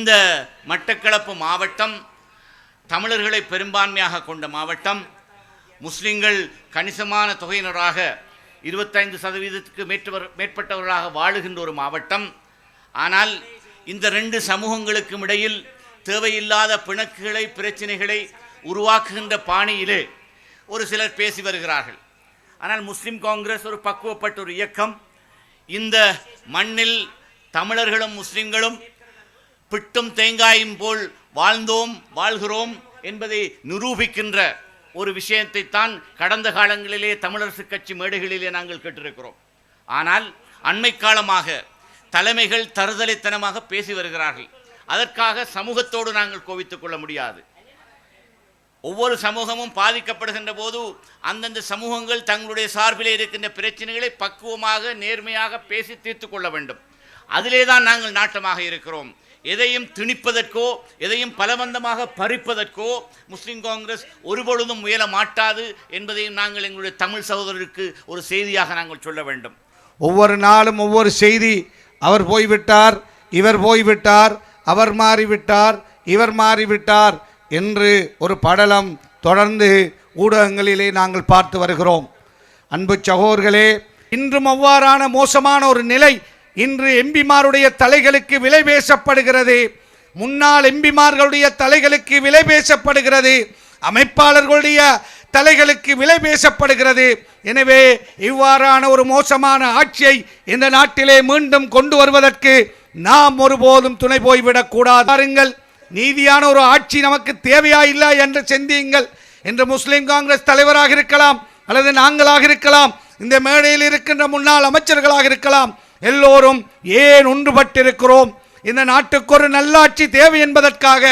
இந்த மட்டக்களப்பு மாவட்டம் தமிழர்களை பெரும்பான்மையாக கொண்ட மாவட்டம். முஸ்லிம்கள் கணிசமான தொகையினராக 25%க்கு மேற்பட்டவர்களாக வாழுகின்ற ஒரு மாவட்டம். ஆனால் இந்த ரெண்டு சமூகங்களுக்கும் இடையில் தேவையில்லாத பிணக்குகளை, பிரச்சனைகளை உருவாக்குகின்ற பாணியிலே ஒரு சிலர் பேசி வருகிறார்கள். ஆனால் முஸ்லிம் காங்கிரஸ் ஒரு பக்குவப்பட்ட ஒரு இயக்கம். இந்த மண்ணில் தமிழர்களும் முஸ்லிம்களும் பிட்டும் தேங்காயும் போல் வாழ்ந்தோம், வாழ்கிறோம் என்பதை நிரூபிக்கின்ற ஒரு விஷயத்தை தான் கடந்த காலங்களிலே தமிழரசு கட்சி மேடைகளிலே நாங்கள் கேட்டிருக்கிறோம். ஆனால் அண்மை காலமாக தலைமைகள் தருதலைத்தனமாக பேசி வருகிறார்கள். அதற்காக சமூகத்தோடு நாங்கள் கோபித்துக் கொள்ள முடியாது. ஒவ்வொரு சமூகமும் பாதிக்கப்படுகின்ற போது அந்தந்த சமூகங்கள் தங்களுடைய சார்பிலே இருக்கின்ற பிரச்சனைகளை பக்குவமாக, நேர்மையாக பேசி தீர்த்து கொள்ள வேண்டும். அதிலே தான் நாங்கள் நாட்டமாக இருக்கிறோம். எதையும் திணிப்பதற்கோ, எதையும் பலவந்தமாக பறிப்பதற்கோ முஸ்லிம் காங்கிரஸ் ஒருபொழுதும் முயல மாட்டாது என்பதையும் நாங்கள் எங்களுடைய தமிழ் சகோதரருக்கு ஒரு செய்தியாக நாங்கள் சொல்ல வேண்டும். ஒவ்வொரு நாளும் ஒவ்வொரு செய்தி. அவர் போய்விட்டார், இவர் போய்விட்டார், அவர் மாறிவிட்டார், இவர் மாறிவிட்டார் என்று ஒரு படலம் தொடர்ந்து ஊடகங்களிலே நாங்கள் பார்த்து வருகிறோம். அன்பு சகோதரர்களே, இன்றும் அவ்வாறான மோசமான ஒரு நிலை இன்று எம்பிமாருடைய தலைகளுக்கு விலை பேசப்படுகிறது. முன்னாள் எம்பிமார்களுடைய தலைகளுக்கு விலை பேசப்படுகிறது. அமைப்பாளர்களுடைய தலைகளுக்கு விலை பேசப்படுகிறது. எனவே இவ்வாறான ஒரு மோசமான ஆட்சியை இந்த நாட்டிலே மீண்டும் கொண்டு வருவதற்கு நாம் ஒருபோதும் துணை போய்விடக்கூடாது. பாருங்கள், நீதியான ஒரு ஆட்சி நமக்கு தேவையா இல்லை என்று சிந்தியுங்கள். இன்று முஸ்லிம் காங்கிரஸ் தலைவராக இருக்கலாம், அல்லது நாங்களாக இருக்கலாம், இந்த மேடையில் இருக்கின்ற முன்னாள் அமைச்சர்களாக இருக்கலாம், எல்லோரும் ஏன் ஒன்றுபட்டிருக்கிறோம்? இந்த நாட்டுக்கு ஒரு நல்லாட்சி தேவை என்பதற்காக